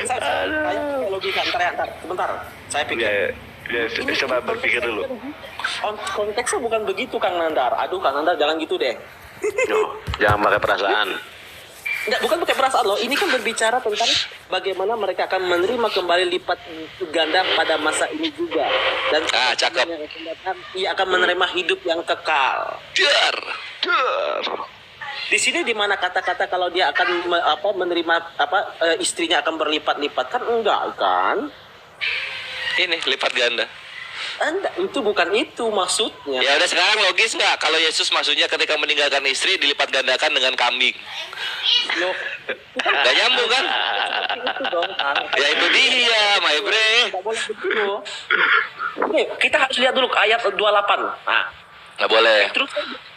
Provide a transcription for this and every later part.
Saya logika antar sebentar. Saya pikir. Ya, coba berpikir dulu. Konteksnya bukan begitu Kang Nandar. Aduh Kang Nandar jangan gitu deh. Jangan pakai perasaan. Enggak, bukan pakai perasaan loh. Ini kan berbicara tentang bagaimana mereka akan menerima kembali lipat ganda pada masa ini juga. Dan cakep. Yang akan datang, ia akan menerima hidup yang kekal. Dar. Di sini di mana kata-kata kalau dia akan menerima istrinya akan berlipat-lipat kan enggak kan? Ini lipat ganda. Enggak, itu bukan itu maksudnya. Ya udah sekarang logis nggak kalau Yesus maksudnya ketika meninggalkan istri dilipat gandakan dengan kambing? Loh, Gak nyambung kan? itu dong, Kang. Ya itu dia, my bre. Enggak boleh begitu. Nih, kita harus lihat dulu ke ayat 28. Nah, Nggak boleh.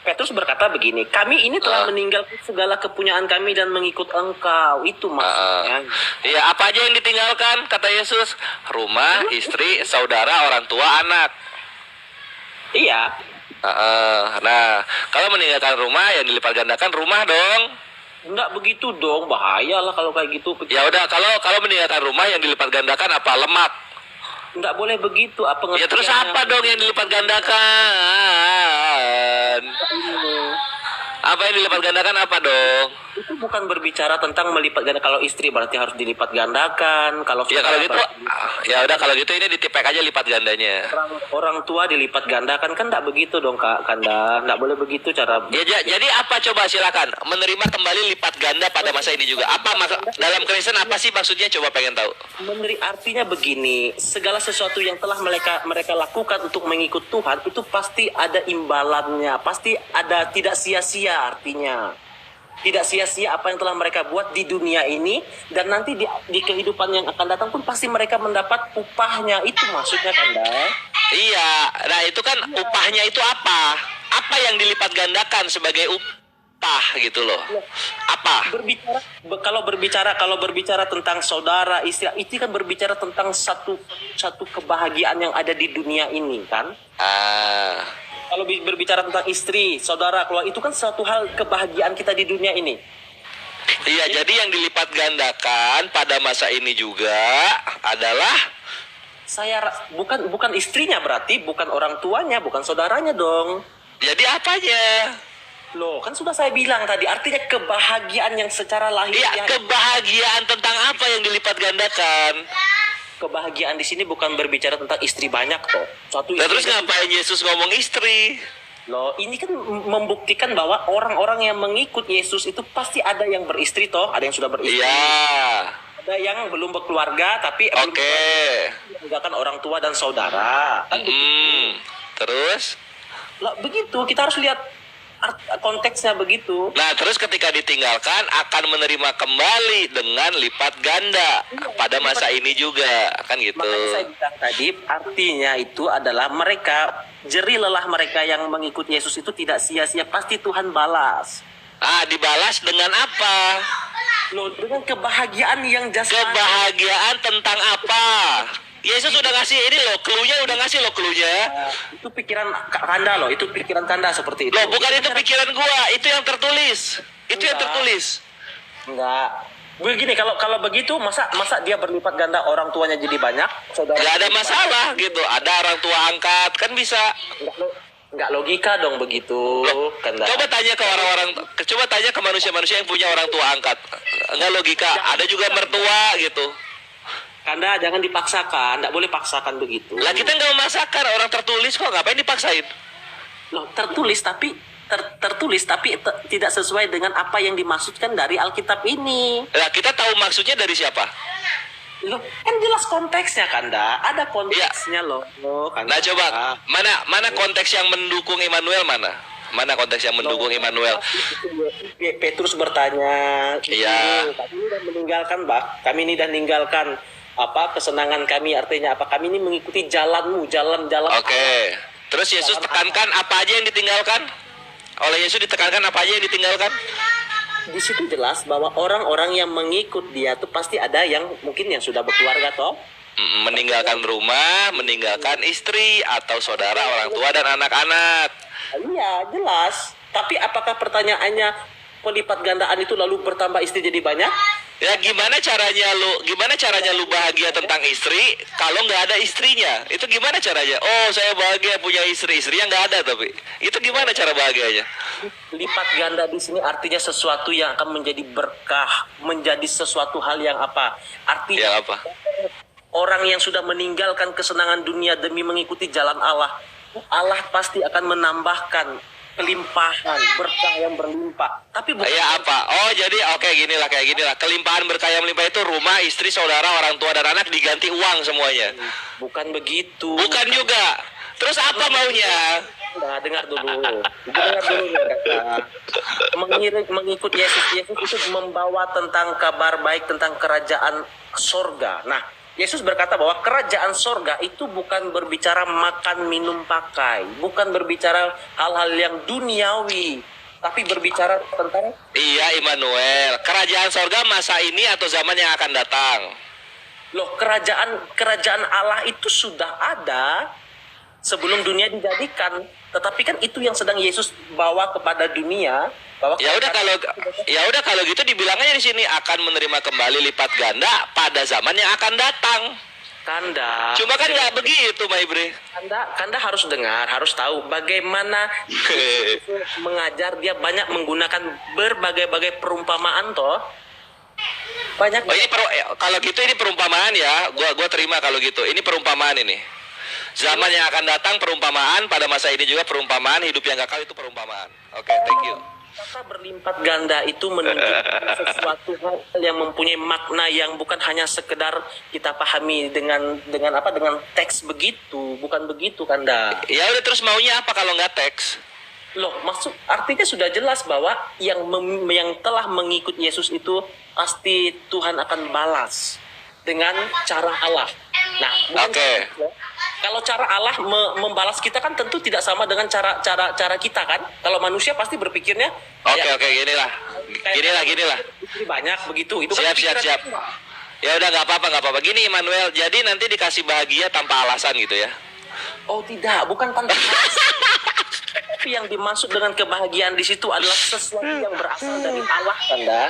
Petrus berkata begini, kami ini telah meninggalkan segala kepunyaan kami dan mengikut engkau. Itu maksudnya. Iya, apa aja yang ditinggalkan, kata Yesus? Rumah, istri, saudara, orang tua, anak. Iya. Nah, kalau meninggalkan rumah, yang dilipat gandakan rumah dong. Enggak begitu dong, bahaya lah kalau kayak gitu. Ya udah, kalau meninggalkan rumah, yang dilipat gandakan apa? Lemak. Enggak boleh begitu. Ya terus apa dong yang dilipat gandakan? Apa yang dilipat gandakan apa dong? Itu bukan berbicara tentang melipat ganda. Kalau istri berarti harus dilipat gandakan. Kalau Ya kalau gitu, ya udah kalau gitu ini ditipek aja lipat gandanya. orang tua dilipat gandakan kan enggak begitu dong Kak Kanda. Enggak boleh begitu cara. Ya, jadi apa coba silakan menerima kembali lipat ganda pada masa ini juga. Apa dalam Kristen apa sih maksudnya coba pengen tahu. Artinya begini, segala sesuatu yang telah mereka lakukan untuk mengikut Tuhan itu pasti ada imbalannya, pasti ada tidak sia-sia artinya. Tidak sia-sia apa yang telah mereka buat di dunia ini dan nanti di kehidupan yang akan datang pun pasti mereka mendapat upahnya. Itu maksudnya Kanda. Iya, nah itu kan upahnya itu apa? Apa yang dilipat gandakan sebagai upah gitu loh? Apa? Kalau berbicara tentang saudara, istri, itu kan berbicara tentang satu kebahagiaan yang ada di dunia ini kan? Kalau berbicara tentang istri, saudara, keluarga, itu kan satu hal kebahagiaan kita di dunia ini. Iya, jadi yang dilipat gandakan pada masa ini juga adalah bukan istrinya berarti, bukan orang tuanya, bukan saudaranya dong. Jadi apanya? Loh, kan sudah saya bilang tadi, artinya kebahagiaan yang secara lahir. Iya, kebahagiaan tentang apa yang dilipat gandakan? Kebahagiaan di sini bukan berbicara tentang istri banyak toh. Terus ngapain Yesus ngomong istri? Loh, ini kan membuktikan bahwa orang-orang yang mengikut Yesus itu pasti ada yang beristri toh, ada yang sudah beristri. Iya. Ada yang belum berkeluarga tapi meninggalkan orang tua dan saudara. Kan Terus? Lah begitu, kita harus lihat konteksnya begitu. Nah, terus ketika ditinggalkan akan menerima kembali dengan lipat ganda pada masa ini juga, kan gitu. Makanya saya bilang tadi, artinya itu adalah jerih lelah mereka yang mengikut Yesus itu tidak sia-sia, pasti Tuhan balas. Dibalas dengan apa? Loh, dengan kebahagiaan yang jasmani. Kebahagiaan tentang apa? Yesus udah ngasih ini loh, clue-nya udah ngasih loh clue-nya. Itu pikiran Kanda loh, itu pikiran Kanda seperti itu. Loh, bukan itu pikiran gua, itu yang tertulis. Itu yang tertulis. Enggak. Begini, kalau begitu masa dia berlipat ganda orang tuanya jadi banyak, saudara. Gak ada masalah gitu. Ada orang tua angkat kan bisa. Enggak logika dong begitu. Kanda. Coba tanya ke manusia-manusia yang punya orang tua angkat. Enggak logika. Ada juga mertua gitu. Kanda jangan dipaksakan, enggak boleh paksakan begitu. Lah kita enggak memaksakan, orang tertulis kok, ngapain dipaksain? Loh, tertulis tapi tidak sesuai dengan apa yang dimaksudkan dari Alkitab ini. Lah kita tahu maksudnya dari siapa? Loh, kan jelas konteksnya Kanda, ada konteksnya loh. Kanda. Nah coba, mana konteks yang mendukung Immanuel mana? Mana konteks yang mendukung Immanuel? Petrus bertanya, iya. Kami ini dah meninggalkan kesenangan kami, artinya apa? Kami ini mengikuti jalanmu, jalan. Oke. Terus Yesus tekankan apa aja yang ditinggalkan? Oleh Yesus ditekankan apa aja yang ditinggalkan? Di situ jelas bahwa orang-orang yang mengikut dia tuh pasti ada yang mungkin yang sudah berkeluarga toh. Meninggalkan rumah, meninggalkan istri atau saudara, orang tua dan anak-anak. Iya, jelas. Tapi apakah pertanyaannya pelipat gandaan itu lalu bertambah istri jadi banyak? Ya gimana caranya lu bahagia tentang istri kalau nggak ada istrinya? Itu gimana caranya? Oh, saya bahagia punya istri, istrinya nggak ada tapi. Itu gimana cara bahagianya? Lipat ganda di sini artinya sesuatu yang akan menjadi berkah, menjadi sesuatu hal yang apa? Artinya Ya apa? orang yang sudah meninggalkan kesenangan dunia demi mengikuti jalan Allah, Allah pasti akan menambahkan kelimpahan berkah yang berlimpah. Tapi bukan Ya apa? Oh, jadi oke kayak ginilah. Kelimpahan berkah yang melimpah itu rumah, istri, saudara, orang tua dan anak diganti uang semuanya. bukan begitu. Bukan juga. Terus apa maunya? Nah, dengar dulu. Dengar dulu kata. Mengikut Yesus, Yesus itu membawa tentang kabar baik tentang kerajaan sorga. Nah, Yesus berkata bahwa kerajaan sorga itu bukan berbicara makan, minum, pakai. Bukan berbicara hal-hal yang duniawi. Tapi berbicara tentang... Iya, Immanuel. Kerajaan sorga masa ini atau zaman yang akan datang? Loh, kerajaan Allah itu sudah ada sebelum dunia dijadikan. Tetapi kan itu yang sedang Yesus bawa kepada dunia. Bahwa Ya udah kalau gitu dibilangnya di sini akan menerima kembali lipat ganda pada zaman yang akan datang. Kanda. Cuma kan nggak begitu, Maibre. Kanda harus dengar, harus tahu bagaimana mengajar. Dia banyak menggunakan berbagai-bagai perumpamaan toh. Banyak. Oh, kalau gitu ini perumpamaan ya. Gua terima kalau gitu. Ini perumpamaan ini. Zaman yang akan datang perumpamaan, pada masa ini juga perumpamaan, hidup yang kekal itu perumpamaan. Oke, thank you. Kata berlipat ganda itu menunjukkan sesuatu hal yang mempunyai makna yang bukan hanya sekedar kita pahami dengan teks begitu, bukan begitu Kanda. Ya udah, terus maunya apa kalau nggak teks? Loh, maksud artinya sudah jelas bahwa yang telah mengikut Yesus itu pasti Tuhan akan balas dengan cara Allah. Nah, Oke. kalau cara Allah membalas kita kan tentu tidak sama dengan cara kita kan. Kalau manusia pasti berpikirnya Oke, ginilah. Banyak begitu. Itu Siap. kan Ya udah, nggak apa-apa. Gini, Immanuel. Jadi nanti dikasih bahagia tanpa alasan gitu ya? Oh tidak, bukan tanpa alasan. Tapi yang dimaksud dengan kebahagiaan di situ adalah sesuatu yang berasal dari Allah, Kanda.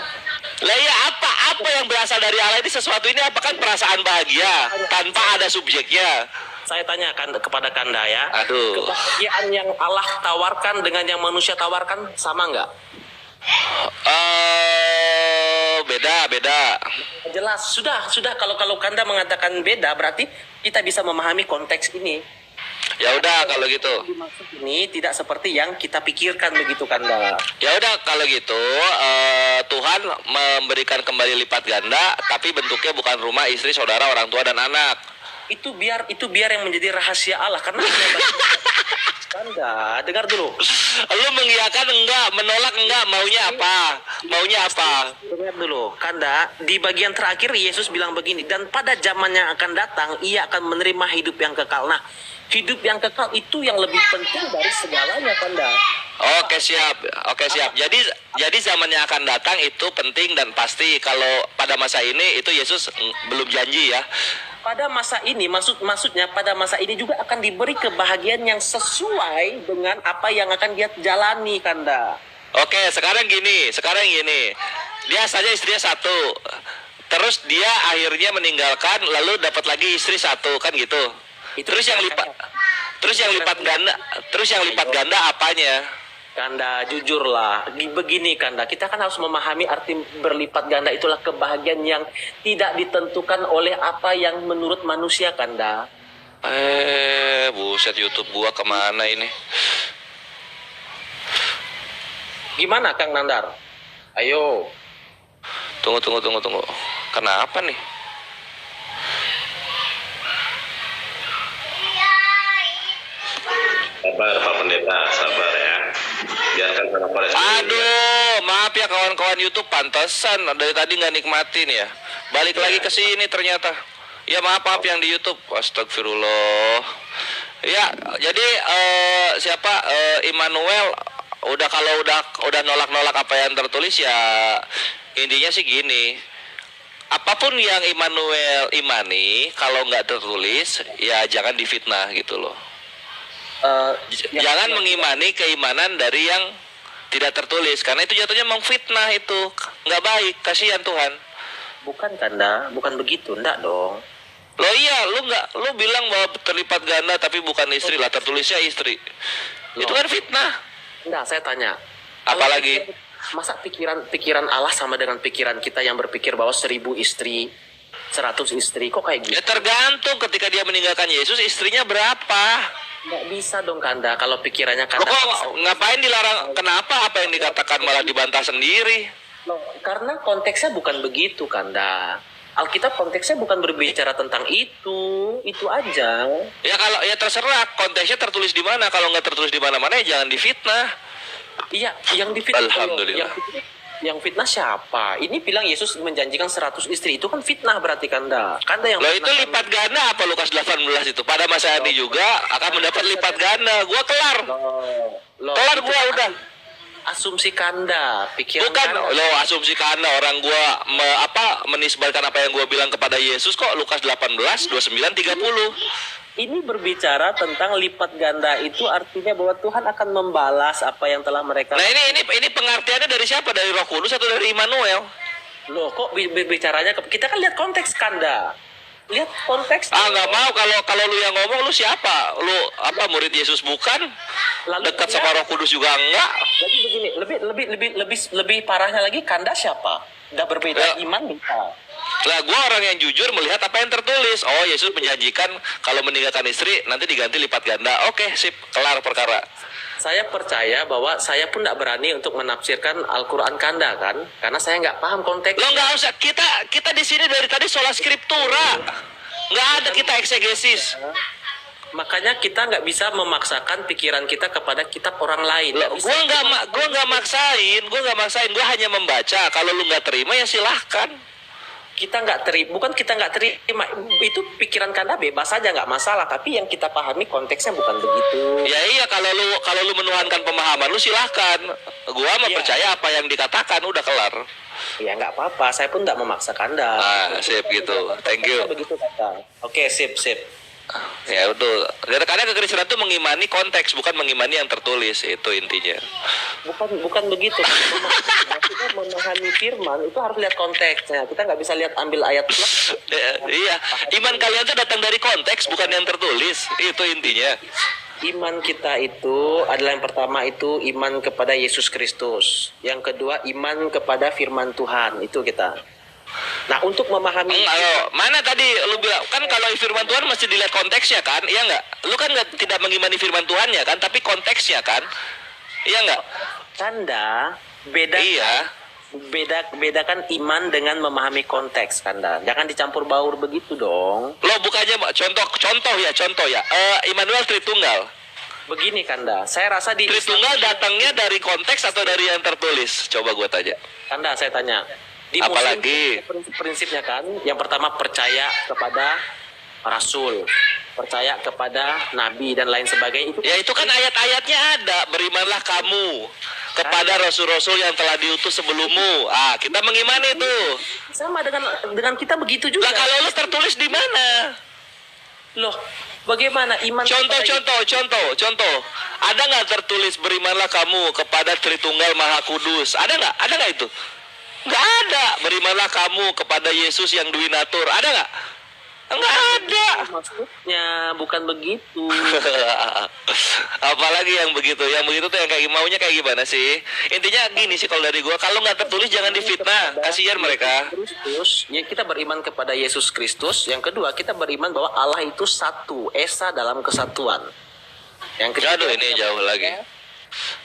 Lah ya, apa yang berasal dari Allah ini, sesuatu ini apa kan perasaan bahagia tanpa ada subjeknya. Saya tanyakan kepada Kanda ya. Aduh. Kebahagiaan yang Allah tawarkan dengan yang manusia tawarkan sama nggak? Beda. Jelas, sudah kalau Kanda mengatakan beda berarti kita bisa memahami konteks ini. Ya udah kalau gitu. Dimaksud ini tidak seperti yang kita pikirkan begitu Kanda. Ya udah kalau gitu, Tuhan memberikan kembali lipat ganda, tapi bentuknya bukan rumah, istri, saudara, orang tua dan anak. Itu biar yang menjadi rahasia Allah karena Kanda, dengar dulu. Lu mengiyakan enggak, menolak enggak, maunya apa? Dengar dulu, Kanda, di bagian terakhir Yesus bilang begini, dan pada zaman yang akan datang ia akan menerima hidup yang kekal. Nah, hidup yang kekal itu yang lebih penting dari segalanya, Kanda. Oke, siap. Jadi zaman yang akan datang itu penting dan pasti. Kalau pada masa ini itu Yesus belum janji ya. Pada masa ini, maksudnya pada masa ini juga akan diberi kebahagiaan yang sesuai dengan apa yang akan dia jalani, Kanda. Oke, sekarang gini. Dia saja istrinya satu. Terus dia akhirnya meninggalkan, lalu dapat lagi istri satu, kan gitu. Terus yang lipat ganda apanya? Kanda, jujurlah, begini Kanda, kita kan harus memahami arti berlipat ganda itulah kebahagiaan yang tidak ditentukan oleh apa yang menurut manusia, Kanda. Buset, YouTube gua kemana ini? Gimana Kang Nandar? Ayo. Tunggu. Kenapa nih? Sabar Pak Pendeta, sabar ya. Biarkan para Polres. Aduh, maaf ya kawan-kawan YouTube, pantesan dari tadi nggak nikmatin ya. Balik lagi ke sini ternyata. Ya maaf yang di YouTube. Astagfirullah. Ya, jadi Immanuel udah nolak apa yang tertulis ya. Intinya sih gini. Apapun yang Immanuel imani, kalau nggak tertulis ya jangan difitnah gitu loh. Jangan mengimani keimanan dari yang tidak tertulis, karena itu jatuhnya memfitnah, itu nggak baik, kasihan Tuhan. Bukan Kanda, bukan begitu, enggak dong. Lo iya, lu bilang bahwa terlipat ganda tapi bukan istri lah, tertulisnya istri. Itu kan fitnah. Enggak, saya tanya. Apalagi? Masa pikiran Allah sama dengan pikiran kita yang berpikir bahwa 1000 istri, 100 istri, kok kayak gitu? Ya tergantung ketika dia meninggalkan Yesus istrinya berapa. Nggak bisa dong Kanda, kalau pikirannya Lo Kanda. kok ngapain dilarang? Kenapa apa yang dikatakan malah dibantah sendiri? Loh, karena konteksnya bukan begitu Kanda. Alkitab konteksnya bukan berbicara tentang itu aja. Ya kalau ya terserah konteksnya tertulis di mana. Kalau nggak tertulis di mana-mana ya jangan difitnah. Iya, yang difitnah. Alhamdulillah. Yang fitnah siapa? Ini bilang Yesus menjanjikan 100 istri. Itu kan fitnah berarti Kanda. Kanda yang Lo itu fitnah lipat ganda apa Lukas 18 itu? Pada masa ini juga akan mendapat lipat ganda. Gua kelar. Kelar gua udah. Asumsi Kanda, pikiran Bukan Kanda. lo asumsi karena orang gua menisbalkan apa yang gua bilang kepada Yesus kok Lukas 18 29 30. Ini berbicara tentang lipat ganda, itu artinya bahwa Tuhan akan membalas apa yang telah mereka. Nah ini pengertiannya dari siapa? Dari Roh Kudus atau dari Immanuel? Loh, kok bicaranya kita kan lihat konteks Kanda. Lihat konteks. Nggak mau kalau lu yang ngomong lu siapa? Lu apa murid Yesus bukan? Lalu Dekat sama Roh Kudus juga enggak? Jadi begini, lebih parahnya lagi Kanda siapa? Udah berbeda iman kita. Lah gue orang yang jujur melihat apa yang tertulis. Oh Yesus menjanjikan kalau meninggalkan istri nanti diganti lipat ganda. Oke sip, kelar perkara. Saya percaya bahwa saya pun tidak berani untuk menafsirkan Al-Quran Kanda kan, karena saya nggak paham konteks. Lo nggak usah, kita di sini dari tadi sola scriptura, nggak ada kita eksegesis. Makanya kita nggak bisa memaksakan pikiran kita kepada kitab orang lain. Gue nggak maksain, gue hanya membaca. Kalau lu nggak terima ya silahkan. Kita nggak terima, bukan kita nggak terima, itu pikiran Kanda bebas saja nggak masalah, tapi yang kita pahami konteksnya bukan begitu. Ya iya, kalau lu menuhankan pemahaman lu silahkan. Gua mah percaya apa yang dikatakan udah kelar. Ya nggak apa-apa, saya pun nggak memaksa Kanda. Sip gitu, thank you. Begitu Kanda. Oke, sip. Ya betul. Karena kekristenan itu mengimani konteks, bukan mengimani yang tertulis, itu intinya. Bukan begitu. Maksudnya memahami firman itu harus lihat konteksnya. Kita nggak bisa lihat ambil ayat plus. Iya, iman kalian itu datang dari konteks, bukan yang tertulis. Itu intinya. Iman kita itu adalah yang pertama itu iman kepada Yesus Kristus. Yang kedua iman kepada firman Tuhan. Itu kita. Nah, untuk memahami mana tadi lu bilang kan kalau firman Tuhan mesti dilihat konteksnya kan, iya nggak? Lu kan tidak mengimani firman Tuhannya kan, tapi konteksnya kan, iya nggak? Kanda beda. Iya. Bedakan iman dengan memahami konteks Kanda. Jangan dicampur baur begitu dong. Lo bukannya contoh ya. Immanuel Tritunggal. Begini Kanda, saya rasa di Tritunggal datangnya dari konteks atau dari yang tertulis? Coba gue tanya. Kanda, saya tanya. Di apalagi prinsipnya kan, yang pertama percaya kepada rasul, percaya kepada nabi dan lain sebagainya itu. Ya itu kan ayat-ayatnya ada, berimanlah kamu kepada rasul-rasul yang telah diutus sebelummu. Kita mengimani itu. Sama dengan kita begitu juga. Lah kalau lu tertulis di mana? Loh, bagaimana iman? Contoh. Ada nggak tertulis berimanlah kamu kepada Tritunggal Maha Kudus? Ada nggak itu? Nggak ada. Berimanlah kamu kepada Yesus yang Duinatur. Ada nggak? Nggak ada. Maksudnya bukan begitu. Apalagi yang begitu? Yang begitu tuh yang kayak maunya kayak gimana sih? Intinya gini sih kalau dari gua, kalau nggak tertulis jangan difitnah. Kasihan mereka. Kristus, ya kita beriman kepada Yesus Kristus. Yang kedua kita beriman bahwa Allah itu satu, esa dalam kesatuan. Yang ketiga, aduh ini jauh lagi.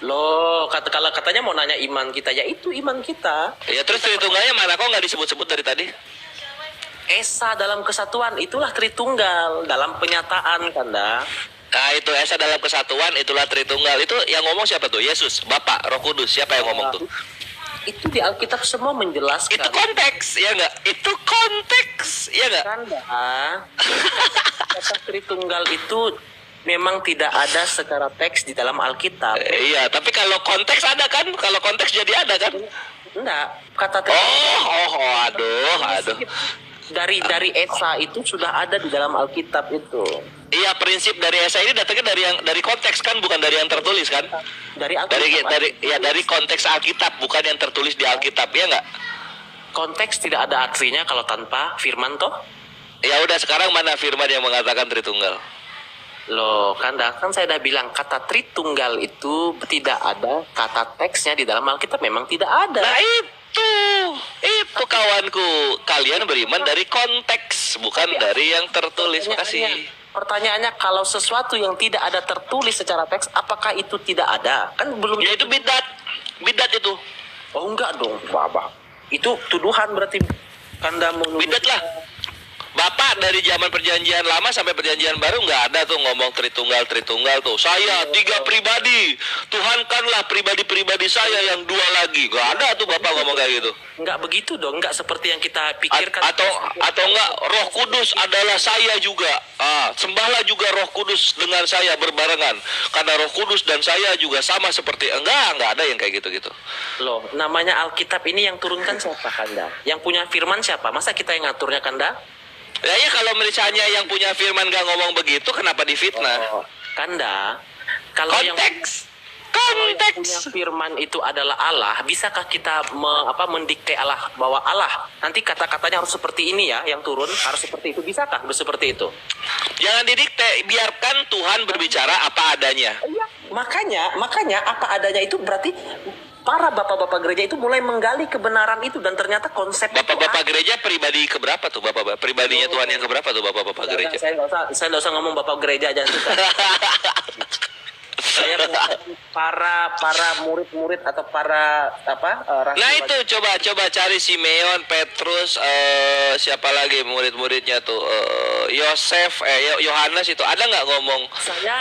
Loh, kalau katanya mau nanya iman kita, ya itu iman kita. Ya terus Tritunggalnya mana kok nggak disebut-sebut dari tadi? Esa dalam kesatuan, itulah Tritunggal dalam penyataan Kanda. Nah itu Esa dalam kesatuan, itulah Tritunggal. Itu yang ngomong siapa tuh? Yesus, Bapak, Roh Kudus. Siapa yang ngomong tuh? Itu di Alkitab semua menjelaskan. Itu konteks, ya nggak? Itu konteks, ya nggak? Kanda, kata Tritunggal itu memang tidak ada secara teks di dalam Alkitab. Iya, tapi kalau konteks ada kan? Kalau konteks jadi ada kan? Enggak, kata aduh. Dari Esa itu sudah ada di dalam Alkitab itu. Iya, prinsip dari Esa ini datangnya dari konteks kan, bukan dari yang tertulis kan? Dari Alkitab. Dari konteks Alkitab, bukan yang tertulis di Alkitab, ya nggak? Konteks tidak ada artinya kalau tanpa firman toh. Ya udah, sekarang mana firman yang mengatakan Tritunggal? Loh, kan saya udah bilang kata Tritunggal itu tidak ada kata teksnya di dalam Alkitab, memang tidak ada. Nah itu kawanku, kalian beriman dari konteks, bukan dari yang tertulis. Makasih. Pertanyaannya, kalau sesuatu yang tidak ada tertulis secara teks, apakah itu tidak ada? Kan belum. Ya itu bidat itu. Oh enggak dong, Bapak. Itu tuduhan berarti Kanda menuduh. Bidat lah. Bapak dari zaman perjanjian lama sampai perjanjian baru nggak ada tuh ngomong Tritunggal tuh. Saya 3 pribadi, Tuhankanlah pribadi saya yang 2 lagi. Nggak ada tuh Bapak ngomong kayak gitu. Nggak begitu dong, nggak seperti yang kita pikirkan. Atau nggak, Roh Kudus adalah saya juga. Sembahlah juga Roh Kudus dengan saya berbarengan. Karena Roh Kudus dan saya juga sama seperti nggak ada yang kayak gitu. Loh, namanya Alkitab ini yang turunkan siapa, Kanda? Yang punya firman siapa? Masa kita yang ngaturnya, Kanda? Ya kalau misalnya yang punya firman nggak ngomong begitu, kenapa difitnah? Kanda, kalau konteks yang punya firman itu adalah Allah, bisakah kita mendikte Allah bahwa Allah nanti kata-katanya harus seperti ini ya, yang turun harus seperti itu? Bisakah seperti itu? Jangan didikte, biarkan Tuhan berbicara apa adanya. Iya, makanya apa adanya itu berarti para bapak-bapak gereja itu mulai menggali kebenaran itu, dan ternyata konsep bapak-bapak gereja pribadi keberapa tuh bapak-bapak pribadinya Tuhan yang keberapa tuh bapak-bapak gereja? Saya nggak usah ngomong bapak gereja aja. Saya para murid-murid atau para nah itu coba cari Simeon, Petrus, siapa lagi murid-muridnya tuh, Yosef, Yohanes, itu ada nggak ngomong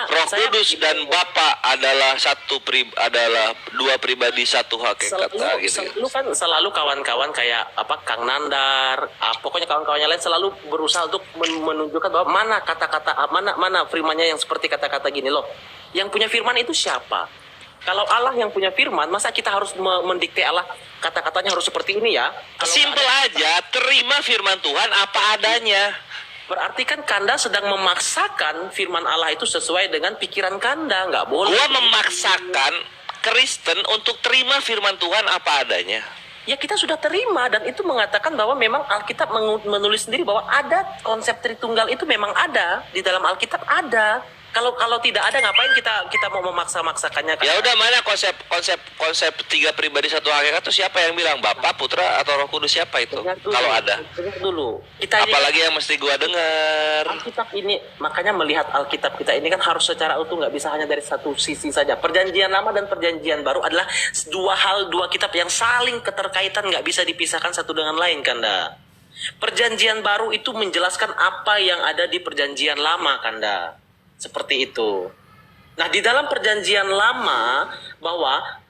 Roh Kudus dan Bapa adalah adalah 2 pribadi satu hakikat gitu. Selalu kawan-kawan kayak Kang Nandar, pokoknya kawan-kawannya lain selalu berusaha untuk menunjukkan bahwa mana kata-kata, mana firmannya yang seperti kata-kata gini loh. Yang punya firman itu siapa? Kalau Allah yang punya firman, masa kita harus mendikte Allah kata-katanya harus seperti ini ya? Simple aja, terima firman Tuhan apa adanya. Berarti kan Kanda sedang memaksakan firman Allah itu sesuai dengan pikiran Kanda, nggak boleh. Gua memaksakan Kristen untuk terima firman Tuhan apa adanya. Ya kita sudah terima, dan itu mengatakan bahwa memang Alkitab menulis sendiri bahwa ada konsep Tritunggal itu memang ada di dalam Alkitab ada. Kalau tidak ada, ngapain kita mau memaksa-maksakannya? Ya udah, mana konsep 3 pribadi satu hakikat itu siapa yang bilang? Bapa, Putra, atau Roh Kudus? Siapa itu? Kalau ada. Dulu. Apalagi yang mesti gua dengar. Alkitab ini, makanya melihat Alkitab kita ini kan harus secara utuh, nggak bisa hanya dari satu sisi saja. Perjanjian Lama dan Perjanjian Baru adalah 2 kitab yang saling keterkaitan, nggak bisa dipisahkan satu dengan lain, Kanda. Perjanjian Baru itu menjelaskan apa yang ada di Perjanjian Lama, Kanda. Seperti itu. Nah, di dalam Perjanjian Lama, bahwa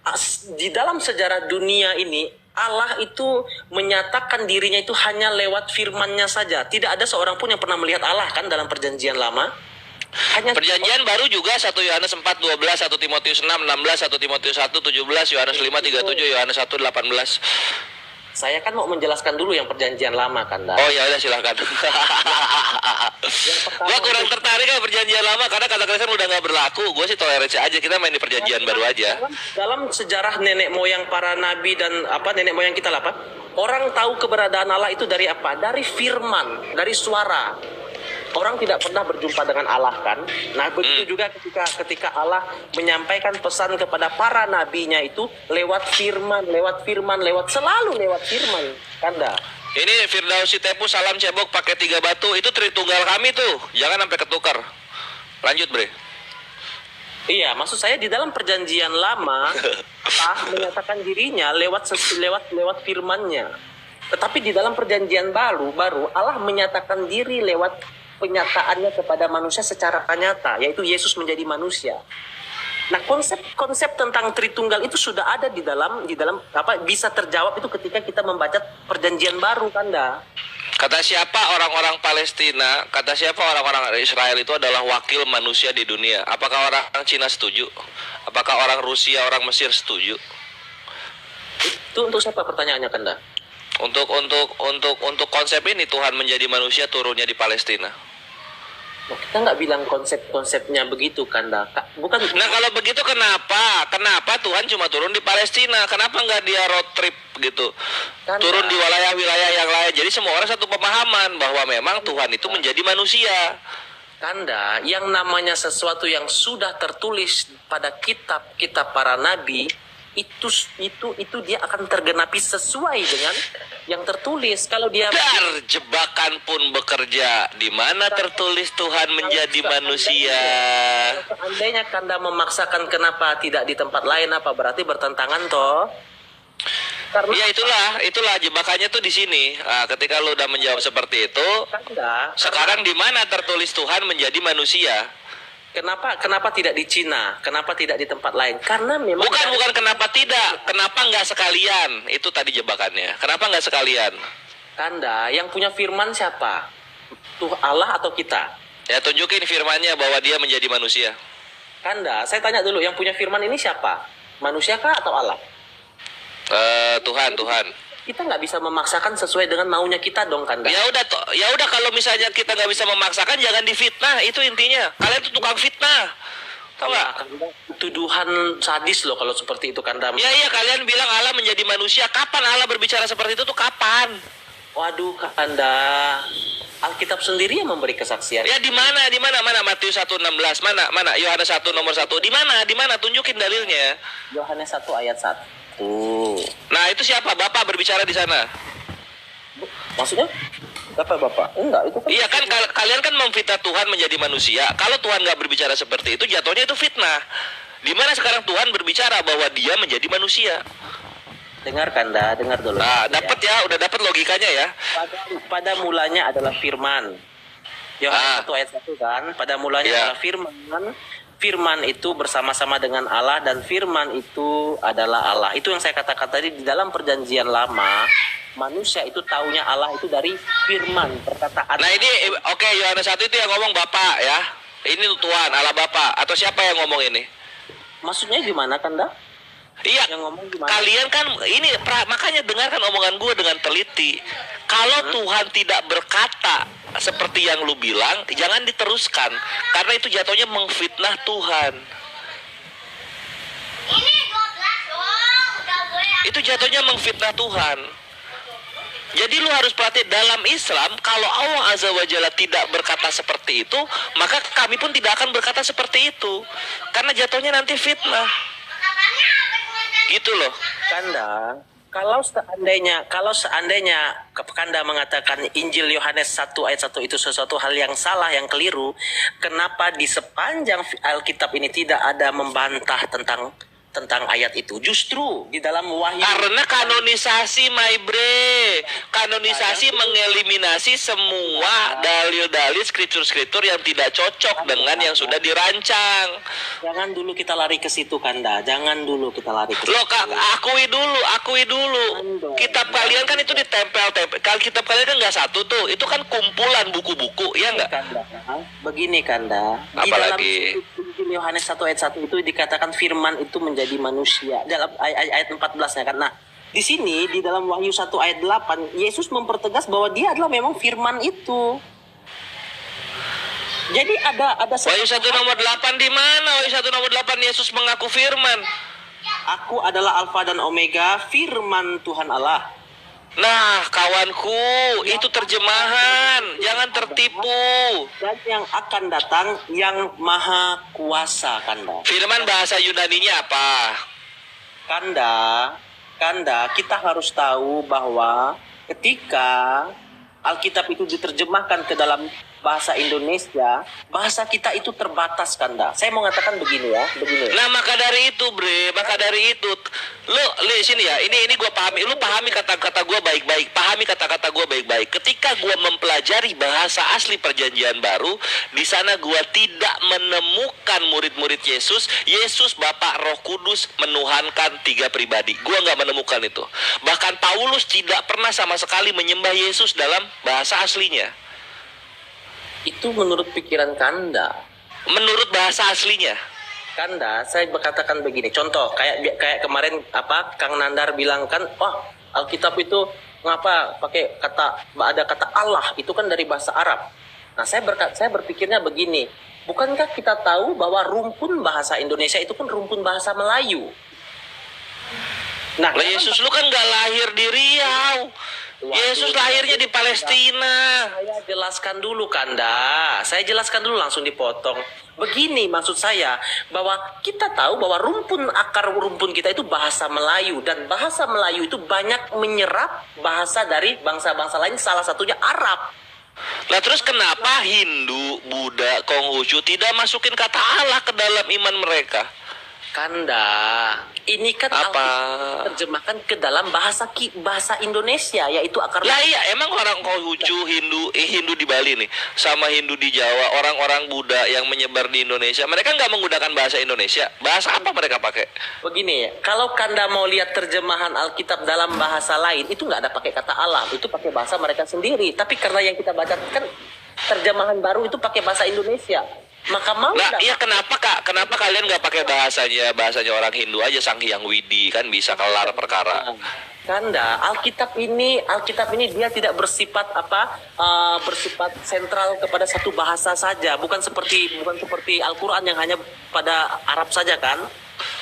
di dalam sejarah dunia ini Allah itu menyatakan dirinya itu hanya lewat firman-Nya saja. Tidak ada seorang pun yang pernah melihat Allah kan dalam Perjanjian Lama. Hanya Perjanjian Baru juga 1 Yohanes 4:12, 1 Timotius 6:16, 1 Timotius 1:17, Yohanes 5:37, Yohanes 1:18. Saya kan mau menjelaskan dulu yang Perjanjian Lama, kan. Oh ya udah, silakan. Gua kurang tertarik sama Perjanjian Lama karena kata Kristen udah nggak berlaku. Gue sih toleransi aja, kita main di Perjanjian Baru aja. Dalam sejarah nenek moyang para nabi dan nenek moyang kita lah, Pak. Orang tahu keberadaan Allah itu dari apa? Dari firman, dari suara. Orang tidak pernah berjumpa dengan Allah kan. Nah begitu juga ketika Allah menyampaikan pesan kepada para nabinya itu lewat firman, selalu lewat firman, Kanda. Ini Firdausi Tepu salam cebok pakai 3 batu, itu Tritunggal kami tuh, jangan sampai ketukar. Lanjut Bre. Iya, maksud saya di dalam Perjanjian Lama Allah menyatakan dirinya lewat firman-Nya. Tetapi di dalam Perjanjian Baru Allah menyatakan diri lewat penyataannya kepada manusia secara nyata, yaitu Yesus menjadi manusia. Nah, konsep tentang Tritunggal itu sudah ada di dalam bisa terjawab itu ketika kita membaca Perjanjian Baru, Kanda. Kata siapa orang-orang Palestina, kata siapa orang-orang Israel itu adalah wakil manusia di dunia? Apakah orang Cina setuju? Apakah orang Rusia, orang Mesir setuju? Itu untuk siapa pertanyaannya, Kanda? Untuk konsep ini Tuhan menjadi manusia turunnya di Palestina. Loh, kita nggak bilang konsep-konsepnya begitu Kanda. Bukan. Nah kalau begitu kenapa Tuhan cuma turun di Palestina? Kenapa nggak dia road trip gitu? Kanda. Turun di wilayah-wilayah yang lain. Jadi semua orang satu pemahaman bahwa memang Tuhan itu menjadi manusia. Kanda, yang namanya sesuatu yang sudah tertulis pada kitab-kitab para nabi itu dia akan tergenapi sesuai dengan yang tertulis. Kalau dia Dar, jebakan pun bekerja. Di mana tertulis Tuhan menjadi manusia? Seandainya Kanda memaksakan kenapa tidak di tempat lain, apa berarti bertentangan toh? Karena Ya itulah jebakannya tuh di sini. Nah, ketika lu udah menjawab seperti itu, Kanda, sekarang di mana tertulis Tuhan menjadi manusia? kenapa tidak di Cina? Kenapa tidak di tempat lain? Karena memang Bukan kenapa tidak, kenapa nggak sekalian? Itu tadi jebakannya. Kenapa nggak sekalian? Kanda, yang punya firman siapa? Tuh Allah atau kita? Ya tunjukin firmannya bahwa dia menjadi manusia. Kanda, saya tanya dulu, yang punya firman ini siapa? Manusia kah atau Allah? Tuhan. Kita nggak bisa memaksakan sesuai dengan maunya kita dong, Kanda. Ya udah kalau misalnya kita nggak bisa memaksakan, jangan difitnah. Itu intinya. Kalian tuh tukang fitnah. Tahu nggak? Kanda, tuduhan sadis loh kalau seperti itu, Kanda. Iya kalian bilang Allah menjadi manusia. Kapan Allah berbicara seperti itu tuh kapan? Waduh, Kanda. Alkitab sendiri yang memberi kesaksian. Ya di mana? Mana Matius 1:16? Mana Yohanes 1 nomor 1? Di mana? Tunjukin dalilnya. Yohanes 1 ayat 1. Nah, itu siapa? Bapak berbicara di sana. Maksudnya? Bapak? Enggak, itu kan. Iya kan kalian kan memfitnah Tuhan menjadi manusia. Kalau Tuhan nggak berbicara seperti itu, jatuhnya itu fitnah. Di mana sekarang Tuhan berbicara bahwa dia menjadi manusia? Dengar, Kanda, dengar dulu. Nah, dapat ya, udah dapat logikanya ya. Pada mulanya adalah firman. Yohanes 1 ayat 1 kan. Pada mulanya adalah firman. Firman itu bersama-sama dengan Allah dan firman itu adalah Allah. Itu yang saya katakan tadi di dalam perjanjian lama, manusia itu taunya Allah itu dari firman, perkataan. Nah, ini oke, Yohanes 1 itu yang ngomong Bapak ya. Ini Tuhan, Allah Bapak atau siapa yang ngomong ini? Maksudnya gimana, Kanda? Iya, Yang ngomong gimana? kalian kan ini makanya dengarkan omongan gue dengan teliti. Kalau Tuhan tidak berkata seperti yang lu bilang, jangan diteruskan karena itu jatuhnya mengfitnah Tuhan. Itu jatuhnya mengfitnah Tuhan. Jadi lu harus perhati dalam Islam, kalau Allah Azza wa Jalla tidak berkata seperti itu, maka kami pun tidak akan berkata seperti itu. Karena jatuhnya nanti fitnah. Gitu loh. Kanda, kalau seandainya Kanda mengatakan Injil Yohanes 1 ayat 1 itu sesuatu hal yang salah, yang keliru, kenapa di sepanjang Alkitab ini tidak ada membantah tentang ayat itu? Justru di dalam Wahyu. Karena kanonisasi, my bre. Kanonisasi mengeliminasi semua dalil-dalil skriptur-skriptur yang tidak cocok dengan yang sudah dirancang. Jangan dulu kita lari ke situ, Kanda. Jangan dulu kita lari ke situ. Loh, akui dulu. Kitab kalian kan itu ditempel-tempel. Kalau kitab kalian kan nggak satu tuh. Itu kan kumpulan buku-buku, ya nggak? Kanda. Begini, Kanda. Di Apalagi? dalam Yohanes 1 ayat 1 itu dikatakan firman itu menjadi manusia. Dalam ayat 14-nya kan. Nah, di sini di dalam Wahyu 1 ayat 8, Yesus mempertegas bahwa dia adalah memang firman itu. Jadi ada Wahyu 1 nomor 8 di mana? Wahyu 1 nomor 8 Yesus mengaku firman. Aku adalah Alfa dan Omega, firman Tuhan Allah. Nah, kawanku, itu terjemahan. Jangan tertipu. Dan yang akan datang yang maha kuasa, Kanda. Firman bahasa Yunaninya apa? Kanda, kita harus tahu bahwa ketika Alkitab itu diterjemahkan ke dalam bahasa Indonesia, bahasa kita itu terbatas, Kanda. Saya mau mengatakan begini. Nah, maka dari itu, lu sini ya. Ini gua pahami. Lu pahami kata-kata gua baik-baik. Ketika gua mempelajari bahasa asli Perjanjian Baru, di sana gua tidak menemukan murid-murid Yesus Bapa, Roh Kudus menuhankan 3 pribadi. Gua nggak menemukan itu. Bahkan Paulus tidak pernah sama sekali menyembah Yesus dalam bahasa aslinya. Itu menurut pikiran Kanda. Menurut bahasa aslinya. Kanda, saya berkatakan begini. Contoh, kayak kemarin Kang Nandar bilang kan, wah Alkitab itu ngapa pakai ada kata Allah, itu kan dari bahasa Arab. Nah, saya berpikirnya begini, bukankah kita tahu bahwa rumpun bahasa Indonesia itu kan rumpun bahasa Melayu? Nah, Lah Yesus lu kan nggak lahir di Riau. Yesus lahirnya di Palestina. saya jelaskan dulu, Kanda. Saya jelaskan dulu, langsung dipotong. Begini maksud saya, bahwa kita tahu bahwa akar rumpun kita itu bahasa Melayu, dan bahasa Melayu itu banyak menyerap bahasa dari bangsa-bangsa lain, salah satunya Arab. Lah terus kenapa Hindu, Buddha, Konghucu tidak masukin kata Allah ke dalam iman mereka? Kanda, ini kan Apa? Alkitab terjemahkan ke dalam bahasa Indonesia, yaitu akar. Lah iya, emang orang Konghucu, Hindu di Bali nih, sama Hindu di Jawa, orang-orang Buddha yang menyebar di Indonesia, mereka nggak menggunakan bahasa Indonesia. Bahasa apa mereka pakai? Begini ya, kalau Kanda mau lihat terjemahan Alkitab dalam bahasa lain, itu nggak ada pakai kata Allah, itu pakai bahasa mereka sendiri. Tapi karena yang kita baca kan terjemahan baru itu pakai bahasa Indonesia, maka mau Nah, nggak? iya kenapa Kak? Kenapa kalian nggak pakai bahasanya orang Hindu aja, Sang Hyang Widi, kan bisa kelar perkara. Kanda, Alkitab ini dia tidak bersifat bersifat sentral kepada satu bahasa saja, bukan seperti Al-Qur'an yang hanya pada Arab saja kan.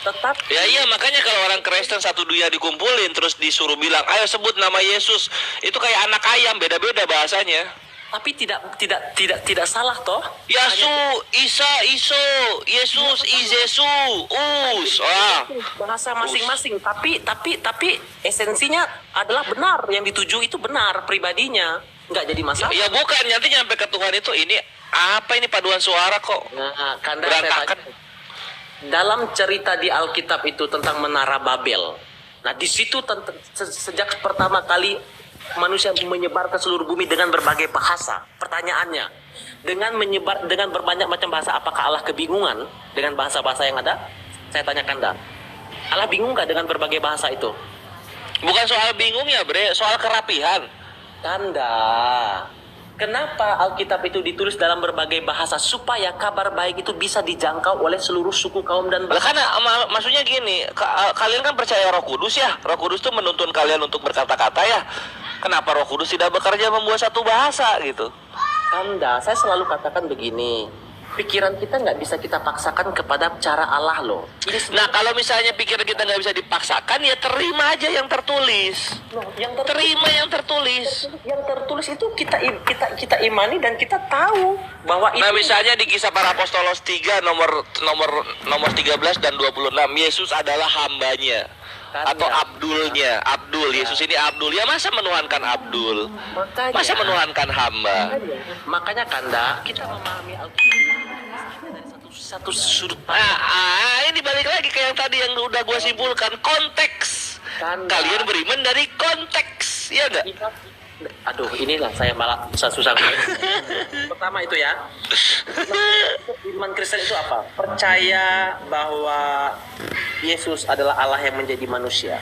Tetap Ya iya, makanya kalau orang Kristen satu dunia dikumpulin terus disuruh bilang, ayo sebut nama Yesus, itu kayak anak ayam, beda-beda bahasanya. tapi tidak salah toh. Yasu, Isa, Iso, Yesus, Izesu, Wah. Bahasa masing-masing, tapi esensinya adalah benar, yang dituju itu benar pribadinya, nggak jadi masalah. Ya bukan, nanti nyampe ke Tuhan itu ini apa ini paduan suara kok. Nah, Kanda, saya Berantakan. tanya, dalam cerita di Alkitab itu tentang Menara Babel. Nah, di situ sejak pertama kali manusia menyebar ke seluruh bumi dengan berbagai bahasa. Pertanyaannya, dengan berbanyak macam bahasa, apakah Allah kebingungan dengan bahasa-bahasa yang ada? Saya tanya Kanda, Allah bingung nggak dengan berbagai bahasa itu? Bukan soal bingung ya bre, soal kerapihan. Kanda, kenapa Alkitab itu ditulis dalam berbagai bahasa supaya kabar baik itu bisa dijangkau oleh seluruh suku, kaum, dan Lah bahasa? karena maksudnya gini, kalian kan percaya Roh Kudus ya. Roh Kudus tuh menuntun kalian untuk berkata-kata ya. Kenapa Roh Kudus tidak bekerja membuat satu bahasa gitu? Kanda, saya selalu katakan begini, pikiran kita nggak bisa kita paksakan kepada cara Allah loh. Nah kalau misalnya pikiran kita nggak bisa dipaksakan, ya terima aja yang tertulis. Terima yang tertulis. Yang tertulis itu kita imani dan kita tahu bahwa itu. Nah misalnya di Kisah Para Apostolos 3 nomor 13 dan 26, Yesus adalah hambanya atau Abdulnya. Abdul, Yesus ini Abdul. Ya masa menuhankan Abdul? Masa menuhankan hamba? Makanya Kanda, kita memahami Alkitab dari satu sudut pandang. Ini balik lagi ke yang tadi yang udah gue simpulkan, konteks. Kanda. Kalian beriman dari konteks, ya enggak? Aduh, inilah saya malah susah. Pertama itu ya, iman Kristen itu apa? Percaya bahwa Yesus adalah Allah yang menjadi manusia.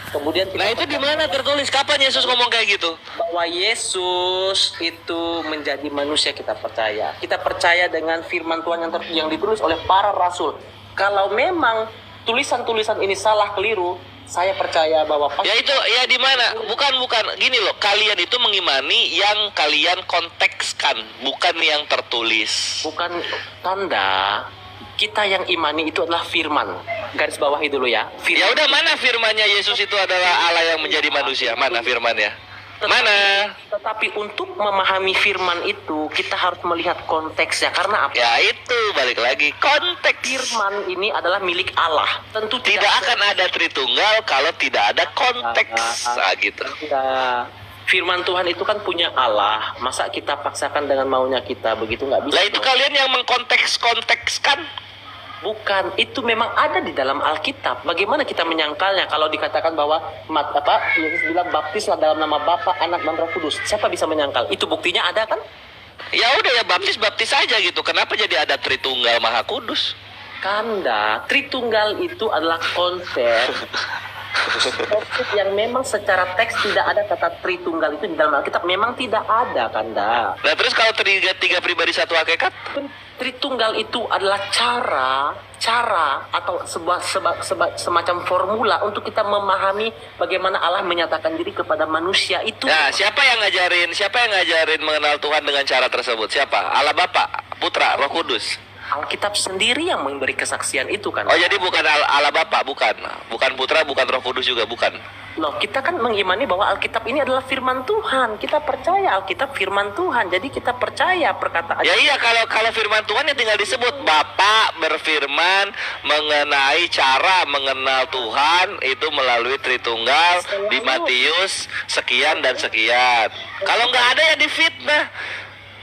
Kemudian Nah itu di mana tertulis? Kapan Yesus ngomong kayak gitu? bahwa Yesus itu menjadi manusia, kita percaya. Kita percaya dengan firman Tuhan yang ditulis oleh para rasul. Kalau memang tulisan-tulisan ini salah, keliru, saya percaya bahwa Ya itu, ya di mana? Bukan. Gini loh, kalian itu mengimani yang kalian kontekskan, bukan yang tertulis. bukan tanda. Kita yang imani itu adalah firman. Garis bawahi dulu ya. Ya udah, mana firmannya Yesus itu adalah Allah yang menjadi manusia? Mana firmannya? Mana? Tetapi untuk memahami firman itu kita harus melihat konteksnya. Karena apa? Ya itu, balik lagi konteks. Firman ini adalah milik Allah. Tentu Tidak akan ada Tritunggal kalau tidak ada konteks. Gitu. Nah, firman Tuhan itu kan punya Allah. Masa kita paksakan dengan maunya kita? Begitu nggak bisa. Lah itu dong. kalian yang mengkonteks-kontekskan. Bukan, itu memang ada di dalam Alkitab. Bagaimana kita menyangkalnya kalau dikatakan bahwa Yesus bilang baptislah dalam nama Bapa, Anak, dan Roh Kudus. Siapa bisa menyangkal? Itu buktinya ada kan? Ya udah ya, baptis aja gitu. Kenapa jadi ada Tritunggal Maha Kudus? Kanda, Tritunggal itu adalah konsep Topik yang memang secara teks tidak ada kata Tritunggal itu di dalam Alkitab, memang tidak ada, Kanda. Nah terus kalau tiga pribadi satu hakikat? Tritunggal itu adalah cara atau semacam formula untuk kita memahami bagaimana Allah menyatakan diri kepada manusia itu. Nah, siapa yang ngajarin mengenal Tuhan dengan cara tersebut? Siapa? Allah Bapa, Putra, Roh Kudus. Alkitab sendiri yang memberi kesaksian itu kan. Oh jadi bukan Allah Bapa, bukan Putra, bukan Roh Kudus juga, bukan. Loh, kita kan mengimani bahwa Alkitab ini adalah firman Tuhan. Kita percaya Alkitab firman Tuhan. Jadi kita percaya perkataan. Ya iya, kalau firman Tuhan yang tinggal disebut Bapa berfirman mengenai cara mengenal Tuhan itu melalui Tritunggal di Matius sekian dan sekian. Kalau nggak ada ya difitnah.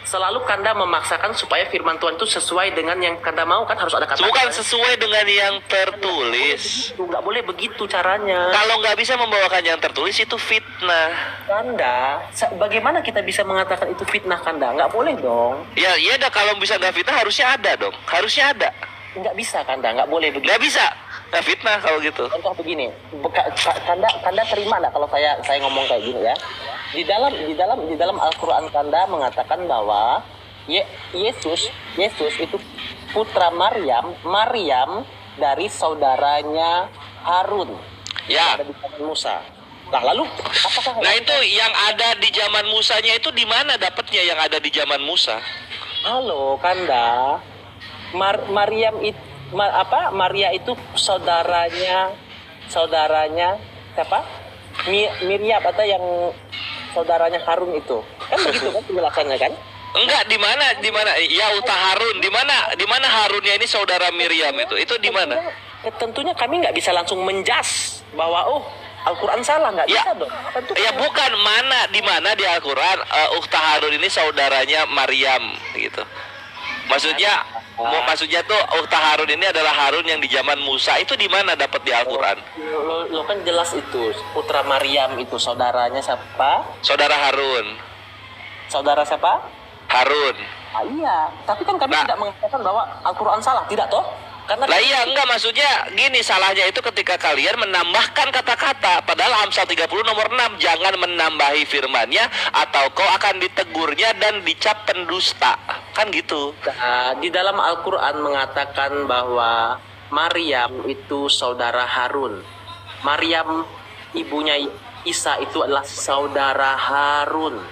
Selalu Kanda memaksakan supaya firman Tuhan itu sesuai dengan yang Kanda mau, kan harus ada kata. Bukan sesuai dengan yang tertulis. Nggak boleh begitu caranya. Kalau nggak bisa membawakan yang tertulis itu fitnah. Kanda, bagaimana kita bisa mengatakan itu fitnah, Kanda? Nggak boleh dong. Ya iya dah, kalau bisa nggak fitnah harusnya ada dong. Harusnya ada. Nggak bisa, Kanda. Nggak boleh begitu. Nggak bisa. Nggak fitnah kalau gitu. Contoh begini, Kanda terima nggak kalau saya ngomong kayak gini ya? Di dalam Al-Quran Kanda mengatakan bahwa Yesus itu putra Maryam dari saudaranya Harun. Ya. Ada di zaman Musa. Nah lalu apakah? Nah itu yang ada di zaman Musanya itu di mana dapatnya yang ada di zaman Musa? Halo Kanda, Maria itu saudaranya siapa? Miriam atau yang saudaranya Harun itu. Kan begitu kan penjelasannya kan? Enggak, di mana? Ya Harun, di mana Harunnya ini saudara Miriam itu? Itu di mana? Tentunya kami nggak bisa langsung menjas bahwa Al-Quran salah, nggak bisa dong. Ya bukan di mana di Al-Quran Harun ini saudaranya Maryam gitu. Maksudnya tuh Harun ini adalah Harun yang di zaman Musa. Itu di mana dapat di Al-Quran? Lo kan jelas itu putra Maryam itu saudaranya siapa? Saudara Harun. Saudara siapa? Harun. Iya, tapi kan kami tidak mengatakan bahwa Al-Quran salah, tidak toh? Karena iya enggak, maksudnya gini, salahnya itu ketika kalian menambahkan kata-kata, padahal Amsal 30 nomor 6, jangan menambahi firmannya atau kau akan ditegurnya dan dicap pendusta. Kan gitu. Nah, di dalam Al-Quran mengatakan bahwa Maryam itu saudara Harun. Maryam ibunya Isa itu adalah saudara Harun.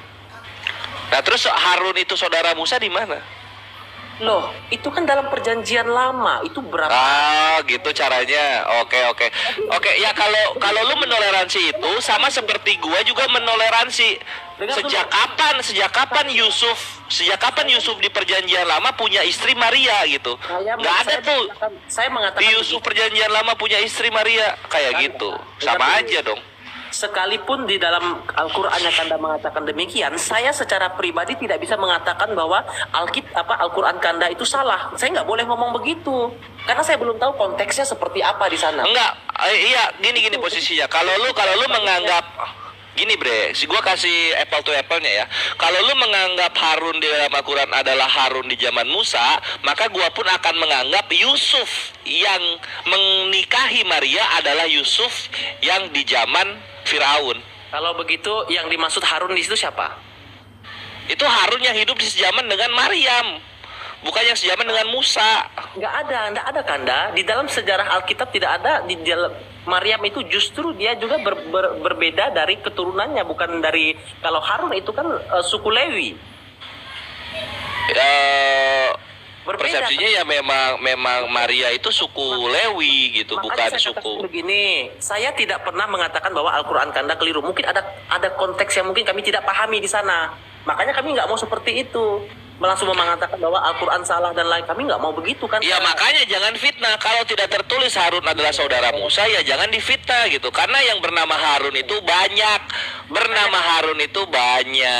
Nah terus Harun itu saudara Musa di mana? Loh, itu kan dalam perjanjian lama. Itu berapa? Ah, gitu caranya. Oke. Ya kalau lu menoleransi itu sama seperti gua juga menoleransi. Sejak kapan Yusuf di perjanjian lama punya istri Maria gitu? Nggak ada tuh. Saya mengatakan di Yusuf perjanjian lama punya istri Maria kayak gitu. Sama aja dong. Sekalipun di dalam Al-Quran yang Kanda mengatakan demikian, saya secara pribadi tidak bisa mengatakan bahwa Al-Quran Kanda itu salah. Saya nggak boleh ngomong begitu, karena saya belum tahu konteksnya seperti apa di sana. Enggak, iya gini posisinya. Kalau lu menganggap gini bre, gua kasih apple to apple-nya ya. Kalau lu menganggap Harun di dalam Al-Quran adalah Harun di zaman Musa, maka gua pun akan menganggap Yusuf yang menikahi Maria adalah Yusuf yang di zaman Firaun. Kalau begitu yang dimaksud Harun di situ siapa? Itu Harun yang hidup di sejaman dengan Maryam, bukan yang sejaman dengan Musa. Nggak ada Kanda. Di dalam sejarah Alkitab tidak ada. Di dalam Maryam itu justru dia juga berbeda dari keturunannya, bukan dari, kalau Harun itu kan suku Lewi. Persepsinya ya memang Maria itu suku Lewi gitu, bukan suku. Begini, saya tidak pernah mengatakan bahwa Al-Quran Kanda keliru. Mungkin ada konteks yang mungkin kami tidak pahami di sana. Makanya kami nggak mau seperti itu, langsung mengatakan bahwa Al-Quran salah dan lain. Kami nggak mau begitu kan. Ya makanya jangan fitnah. Kalau tidak tertulis Harun adalah saudara Musa, ya jangan difitnah gitu. Karena yang bernama Harun itu banyak. Makanya,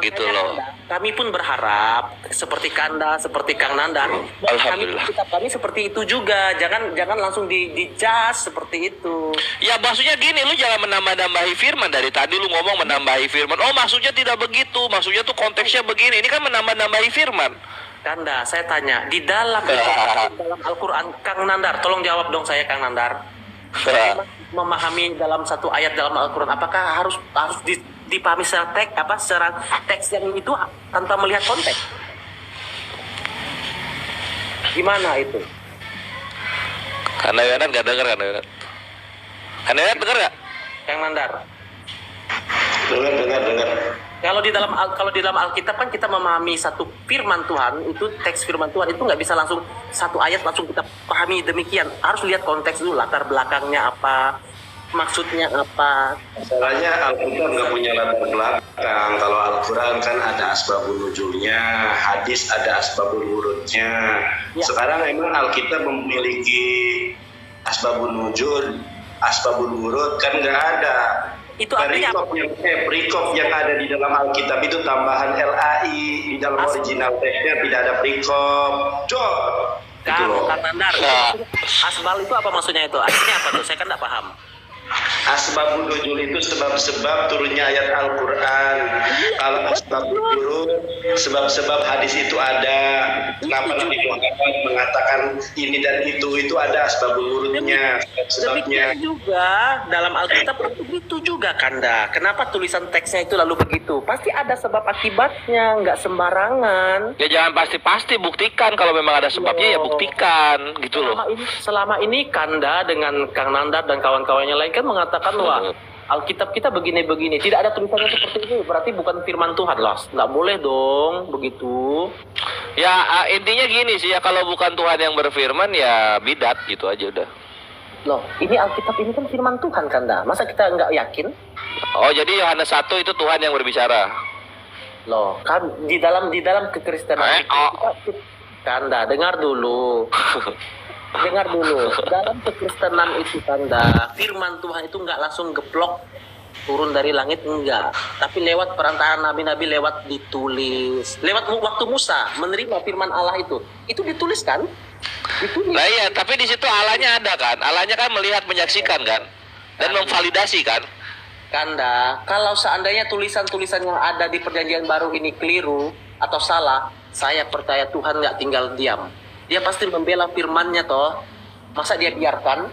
gitu loh. Kami pun berharap seperti Kanda, seperti Kang Nanda. Alhamdulillah. Kami seperti itu juga. Jangan langsung di-judge seperti itu. Ya maksudnya gini, lu jangan menambah-nambahi firman. Dari tadi lu ngomong menambahi firman. Oh maksudnya tidak begitu. Maksudnya tuh konteksnya begini. Ini kan menambah-nambahi firman. Kanda, saya tanya, di dalam Al-Quran, Kang Nandar, tolong jawab dong saya, Kang Nandar. memahami dalam satu ayat dalam Al-Quran? Apakah harus dipahami secara teks yang itu tanpa melihat konteks? Gimana itu? Karena Yonan nggak dengar kan Yonan? Karena Yonan dengar nggak? Kang Nandar. Dengar. Kalau di dalam Alkitab kan kita memahami satu firman Tuhan, itu teks firman Tuhan itu nggak bisa langsung satu ayat langsung kita pahami demikian. Harus lihat konteks dulu, latar belakangnya apa, maksudnya apa. Masalahnya Alkitab nggak punya latar belakang. Kalau Al-Quran kan ada asbabun nuzulnya, hadis ada asbabun wurudnya. Ya. Sekarang memang Alkitab memiliki asbabun nuzul, asbabun wurud kan nggak ada. Itu artinya apa? Perikop yang ada di dalam Alkitab itu tambahan LAI, di dalam original teksnya tidak ada perikop. Kang Nandar, asbal itu apa maksudnya itu? Artinya apa tuh? Saya kan nggak paham. Asbabun nuzul itu sebab-sebab turunnya ayat Al-Quran. Kalau asbabun wurud, sebab-sebab hadis itu ada. Kenapa Nabi Muhammad mengatakan ini dan itu ada asbabun wurudnya, sebabnya. Demikian juga dalam Alkitab begitu juga Kanda. Kenapa tulisan teksnya itu lalu begitu? Pasti ada sebab akibatnya, nggak sembarangan. Ya jangan pasti buktikan, kalau memang ada sebabnya ya buktikan gitu loh. Selama ini Kanda dengan Kang Nandar dan kawan-kawannya lain kan mengatakan wah Alkitab kita begini-begini, tidak ada tulisannya seperti itu, berarti bukan firman Tuhan lah. Nggak boleh dong begitu. Ya intinya gini sih ya, kalau bukan Tuhan yang berfirman ya bidat gitu aja udah. Loh, ini Alkitab ini kan firman Tuhan Kanda. Masa kita nggak yakin? Oh jadi Yohanes 1 itu Tuhan yang berbicara. Loh, kan di dalam kekristenan Kanda, dengar dulu. Dengar dulu, dalam kekristenan itu Kanda, firman Tuhan itu nggak langsung geplok turun dari langit, enggak. Tapi lewat perantaraan nabi-nabi, lewat ditulis. Lewat waktu Musa menerima firman Allah itu ditulis kan? Ditulis. Nah iya, tapi di situ Allahnya ada kan? Allahnya kan melihat, menyaksikan kan? Dan memvalidasi kan? Kanda, kalau seandainya tulisan-tulisan yang ada di perjanjian baru ini keliru atau salah, saya percaya Tuhan nggak tinggal diam. Dia pasti membela firman-Nya toh. Masa dia biarkan?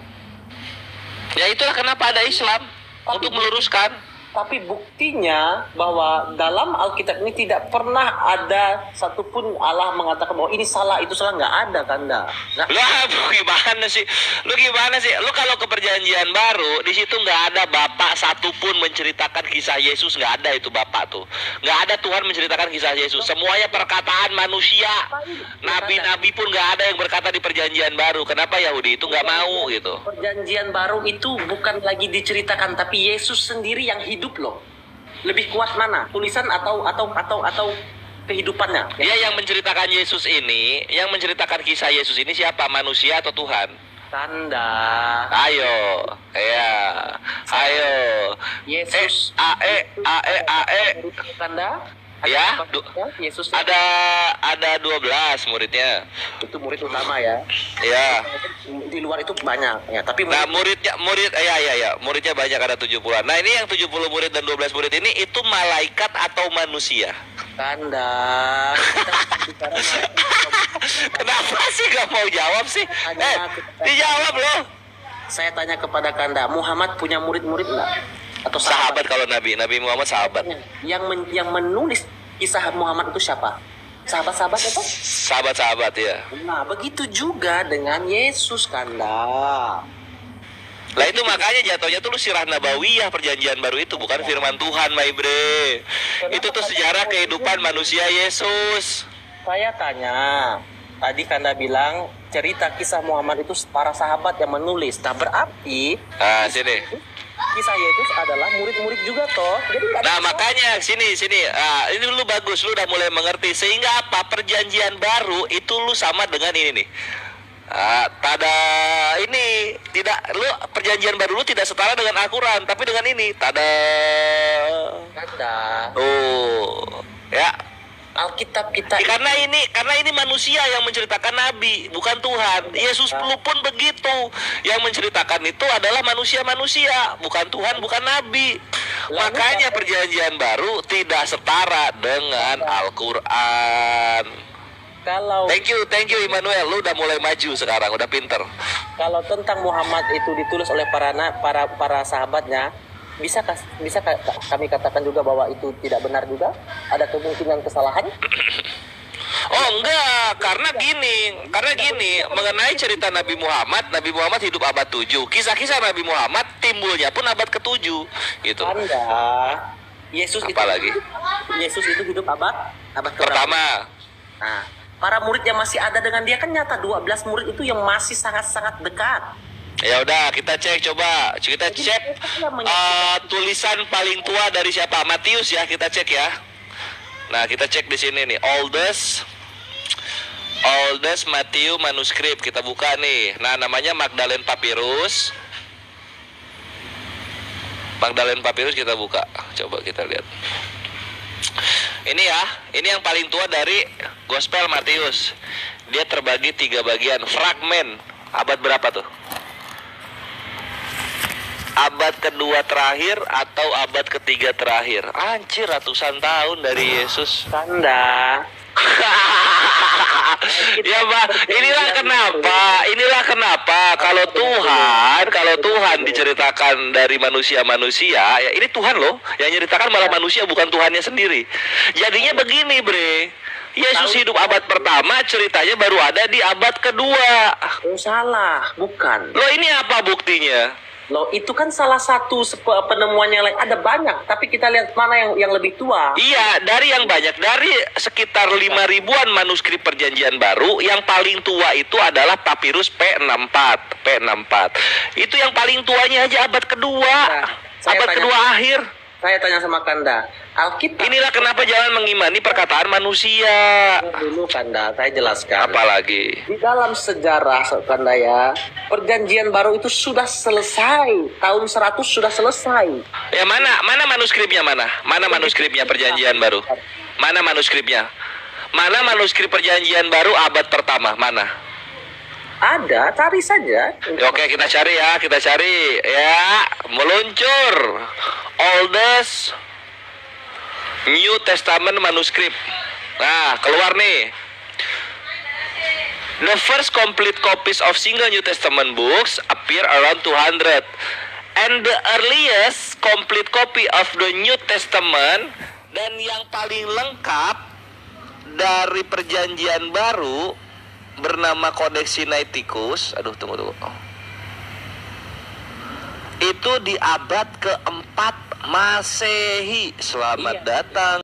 Ya itulah kenapa ada Islam, untuk meluruskan. Tapi buktinya bahwa dalam Alkitab ini tidak pernah ada satupun Allah mengatakan bahwa ini salah, itu salah, nggak ada Kanda. Lah, gimana sih? Lu kalau ke perjanjian baru, di situ nggak ada bapak satupun menceritakan kisah Yesus, nggak ada itu bapak tuh. Nggak ada Tuhan menceritakan kisah Yesus. Semuanya perkataan manusia. Nabi-nabi pun nggak ada yang berkata di perjanjian baru. Kenapa Yahudi itu nggak mau gitu? Perjanjian baru itu bukan lagi diceritakan, tapi Yesus sendiri yang hidup loh. Lebih kuat mana? Tulisan atau kehidupannya? Ya, yang menceritakan Yesus ini, yang menceritakan kisah Yesus ini siapa? Manusia atau Tuhan? Kanda. Ayo. Yesus. Kanda. Ya, Yesus ada 12 muridnya. Itu murid utama ya. Ya. Di luar itu banyak ya, tapi muridnya banyak, ada 70-an. Nah, ini yang 70 murid dan 12 murid ini itu malaikat atau manusia? Kanda. Kenapa sih gak mau jawab sih? Dijawab loh. Saya tanya kepada Kanda, Muhammad punya murid-murid enggak? Atau sahabat? Kalau Nabi Muhammad sahabat. Yang menulis kisah Muhammad itu siapa? Sahabat-sahabat itu? Sahabat-sahabat ya. Nah, begitu juga dengan Yesus Kanda. Lah itu makanya jatuhnya tuh lu sirah nabawiyah perjanjian baru itu, bukan firman Tuhan, my bre. Itu tuh sejarah kehidupan manusia Yesus. Saya tanya, tadi Kanda bilang cerita kisah Muhammad itu para sahabat yang menulis. Nah, berarti sini. Kisah Yesus adalah murid-murid juga toh. Jadi nah makanya sini ini lu bagus, lu udah mulai mengerti. Sehingga apa, perjanjian baru itu lu sama dengan ini nih. Tada ini tidak, lu perjanjian baru lu tidak setara dengan Al-Quran, tapi dengan ini tada. Ya. Alkitab kita karena ini manusia yang menceritakan Nabi, bukan Tuhan. Yesus pun begitu. Yang menceritakan itu adalah manusia-manusia, bukan Tuhan, bukan Nabi. Makanya perjanjian baru tidak setara dengan Al-Quran. Kalau Thank you Immanuel, lu udah mulai maju sekarang, udah pinter. kalau tentang Muhammad itu ditulis oleh para sahabatnya, bisa kami katakan juga bahwa itu tidak benar juga? Ada kemungkinan kesalahan? Oh enggak, karena gini, mengenai cerita Nabi Muhammad hidup abad 7. Kisah-kisah Nabi Muhammad timbulnya pun abad ke-7 gitu. Anda, Yesus itu hidup abad Pertama. Nah, para murid yang masih ada dengan dia kan nyata 12 murid itu yang masih sangat-sangat dekat. Ya udah, kita cek coba. Kita cek tulisan paling tua dari siapa? Matius ya, kita cek ya. Nah, kita cek di sini nih, oldest Matthew manuskrip, kita buka nih. Nah, namanya Magdalene Papyrus. Kita buka. Coba kita lihat. Ini ya, ini yang paling tua dari Gospel Matius. Dia terbagi 3 bagian, fragmen. Abad berapa tuh? Abad kedua terakhir atau abad ketiga terakhir? Anjir, ratusan tahun dari Yesus. Tanda. Ya Pak, inilah kenapa kalau Tuhan diceritakan dari manusia, ya ini Tuhan loh, yang ceritakan malah manusia, bukan Tuhannya sendiri. Jadinya begini, Bre. Yesus hidup abad pertama, ceritanya baru ada di abad kedua. Oh, salah, bukan. Loh, ini apa buktinya? Loh, itu kan salah satu penemuannya lain. Ada banyak, tapi kita lihat mana yang lebih tua. Iya, dari yang banyak, dari sekitar 5.000-an manuskrip Perjanjian Baru, yang paling tua itu adalah Papyrus P64. Itu yang paling tuanya aja abad kedua. Abad kedua akhir. Saya tanya sama Kanda, Alkitab. Inilah kenapa jangan mengimani perkataan manusia. Dulu Kanda, saya jelaskan. Apalagi Di dalam sejarah Kanda ya, Perjanjian Baru itu sudah selesai. Tahun 100 sudah selesai. Ya mana manuskripnya mana? Mana manuskripnya Perjanjian Baru? Mana manuskripnya? Mana manuskrip Perjanjian Baru abad pertama? Mana? Ada, cari saja. Oke, kita cari ya. Ya, meluncur. Oldest New Testament manuskrip. Nah, keluar nih. The first complete copies of single New Testament books appear around 200. And the earliest complete copy of the New Testament, dan yang paling lengkap dari Perjanjian Baru bernama Codex Sinaiticus. Aduh, tunggu. Itu di abad keempat Masehi. Selamat datang.